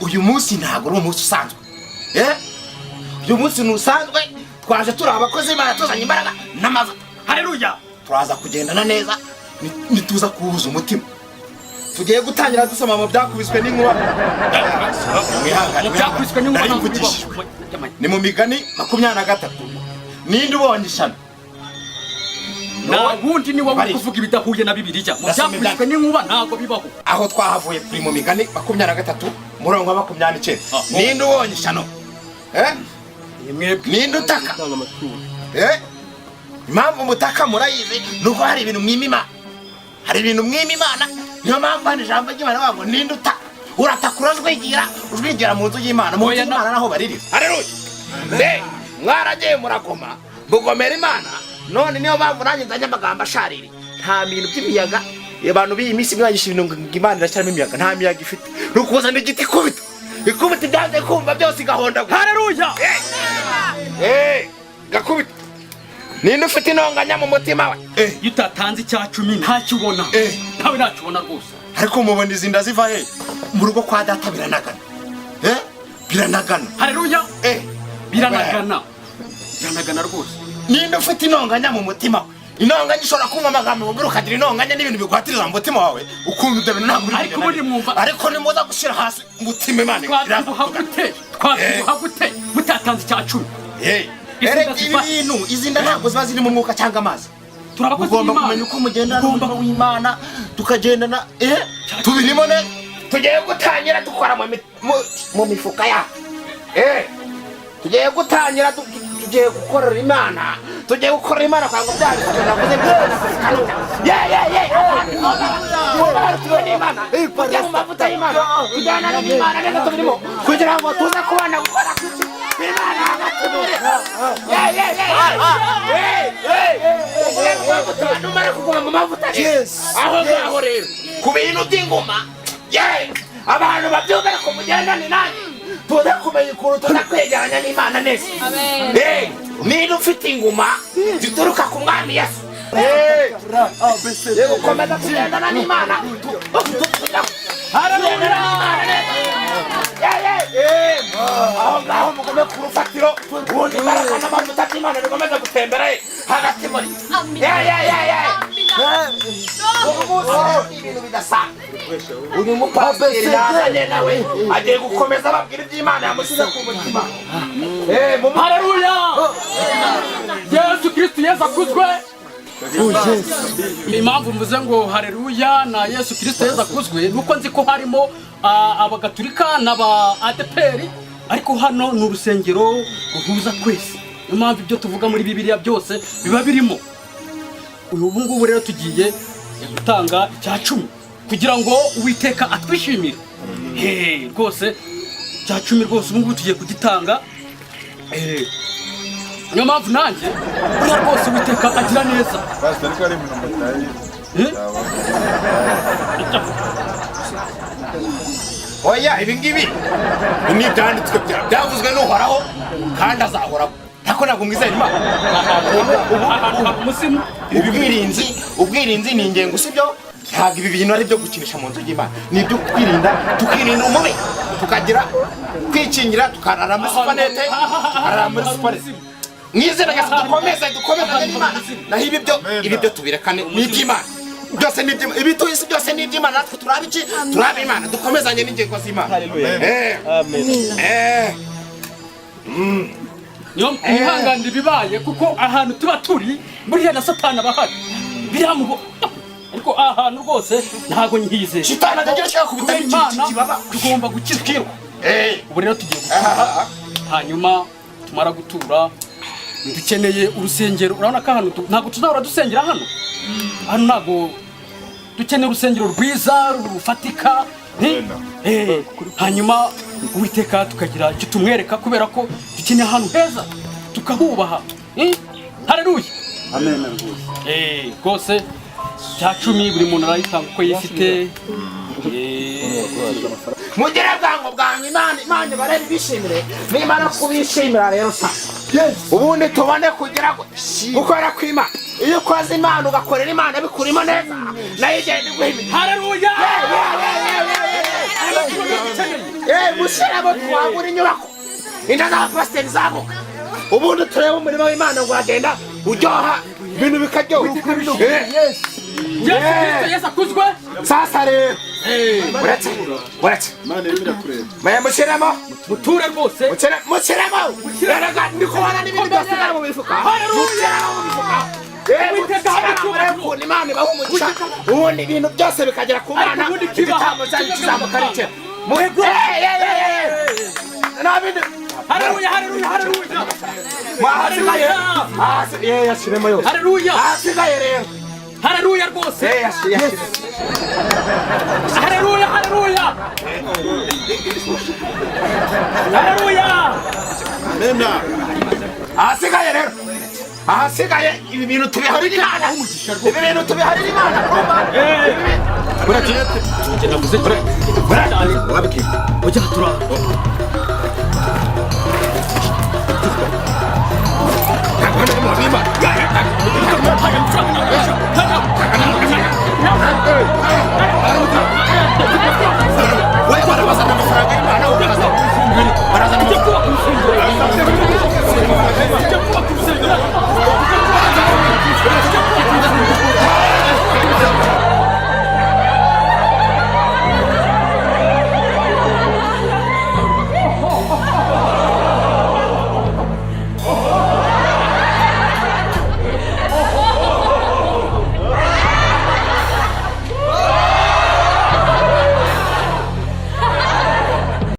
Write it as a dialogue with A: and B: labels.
A: uyu munsi ntabwo ari umunsi usanzwe. Uyu munsi nusanzwe twaje turi abakozi b'Imana tuzanye imbaraga n'amavuta. Haleluya. Turaza kugendana neza nituza kuhuza umutima. Tugiye gutangira dusoma mu byakubiswe n'inkuba.
B: Byakubiswe n'inkuba
A: ni mu Migani 23. Ninde ubonye ishyano?
B: Na wundi ni wowe kuvuga ibidahuye na Bibiliya. Mu byakubiswe n'inkuba ntago bibaho.
A: Aho twahavuye kuri mu Migani 23 murongo wa 29. Ninde ubonye ishyano? Ninde utaka? Impamvu mutaka murayizi nuko hari ibintu mwimima. Hari ibintu mwimimana niyo mpamvu hano ijambo ry'Imana bavuga ninde utaka? Uratakura ujwigira mu nzu y'Imana. Mu y'Imana naho baririza. Haleluya. Mwaragiye muragoma mugomera Imana none niyo mpamvu nanjye nzanye amagambo ashariri. Nta bintu by'imiyaga abantu biyi minsi mwagisha ibintu ng'Imana iracyarimo imiyaga. Nta miyaga ifite nukuza n'igiti kubita ikubita byanze kumva byose gahonda.
B: Haleluya.
A: Gakubita ninde ufite intonganya mu mutima we?
B: Yutatanze icya 10 ntakibona. Ntawe nakibona rwose.
A: Ariko mubona izinda ziva he? Mu rugo kwa data biranagana. Biranagana.
B: Haleluya. Biranagana. Biranagana rwose.
A: Ninde ufite intonganya mu mutima we? Intonganya ishobora kumva amagambo ngo ukagira intonganya n'ibintu bigwatiriza mu mutima wawe ukumva ibyo bintu ntabwo
B: ariko muri mwumva
A: ariko nimuza gushira hasi umutima Imana
B: twaguha gute mutatanze icya 10.
A: Ibintu izinda ntabwo ziba ziri mu mwuka cyangwa amazi.
B: Tugomba
A: kumenya uko mugendana n'umurimo w'Imana tukagendana tubirimo ne tugiye gutangira dukora mu mifuka ya tugiye gutangira tugiye gukorera Imana tugiye gukorera Imana kwa ngo byari tunavuze Imana kujya mu mavuta y'Imana kujyana n'Imana neza tubirimo kugira ngo tuze kubana gukora Imana numara kuguma mu mavuta aho ngaho rero ku bintu by'ingoma abantu babyumvira ko mugendane nanjye tuze kumenya ukuntu tuza kwegeranya n'Imana neza. Niba ufite inguma zituruka ku mwami Yesu gukomeza kugendana n'Imana aho ngaho mugome ku rufatiro ubundi imbaraga n'amavuta by'Imana bikomeza gutembera hagati muri ibintu bidasanzwe. Uyu mupasiteri yazanye nawe agiye gukomeza ababwira iby'Imana yamushyize ku mutima.
B: Haleluya. Yesu Kristo Yesu akuzwe. Impamvu mvuze ngo haleluya na Yesu Kristo Yesu akuzwe nuko nzi ko harimo abagatulika n'aba ADPR ariko hano ni urusengero ruhuza kwese. Niyo mpamvu ibyo tuvuga muri Bibiliya byose biba birimo. Ubu ngubu rero tugiye gutanga icya 10 kugira ngo Uwiteka atwishimire. Rwose icya 10 rwose ubu ngubu tugiye kugitanga. Niyo mpamvu nanjye buriya rwose Uwiteka agira neza.
A: Oya ibi ngibi ni ibyanditswe byavuzwe n'Uhoraho kandi azahoraho. Ntako ntabwo mwizera Imana. Ubwirinzi ni ingengo sibyo? Ntabwo ibi bintu ari byo gukinisha mu nzu y'Imana. Ni ibyo kwirinda tukirinda umubi tukagira kwikingira tukarara muri supanete tukarara muri supanete. Mwizera Yesu dukomeze n'Imana. Naho ibi byo tubirekane ni iby'Imana. Byose ni iby'Imana. Ibi tuyisi byose ni iby'Imana. Natwe turabiki turabe Imana dukomezanye n'ingengo z'Imana.
B: Niyo mwihangane bibaye kuko ahantu tuba turi buriya na Satani abahari biramuho ariko ahantu rwose ntago nyizeye
A: Satani agira ashaka kubita
B: Imana tugomba gukizwa. Ubu rero tugiye gutura hanyuma tumara gutura dukeneye urusengero. Urabona ko ahantu ntago tuzahora dusengera hano ntago dukeneye urusengero rwiza rufatika. Hanyuma Uwiteka tukagira icyo tumwereka kubera ko dukeneye ahantu heza tukahubaha. Haleluya.
C: Amen.
B: Rwose cya 10 buri muntu arayitanga uko yifite.
A: Mugire bwango bwangu Imana barari bishimire n'Imana kubishimira rero ubundi tubone kugira gukora kw'Imana. Iyo ukoze Imana ugakorera Imana bikurimo neza nayo igenda iguhimira.
B: Haleluya.
A: mushyiramo twagura inyubako inda z'abapasiteri zaguka ubundi turebe umurimo w'Imana ngo uragenda uryoha ibintu bikaryoha
B: Yesu akuzwe.
A: sasa rero uretse mushyiramo
B: Muture rwose.
A: mushyiramo erega ndi kubona n'ibindi byasigara mu mifuka mushyiramo mu mifuka ukuntu Imana ibaha umugisha ubundi ibintu byose bikagera ku Mana igitambo cyanyu kizamuka ari cye nabindi
B: Haleluya, haleluya, haleluya.
A: mahasigaye yashiremo yose
B: Haleluya.
A: ahasigaye rero
B: Haleluya rwose. Haleluya, haleluya. Haleluya.
A: ahasigaye rero ahasigaye ibi bintu tubiharira Imana ibi bintu tubiharira Imana
B: Ujya turara.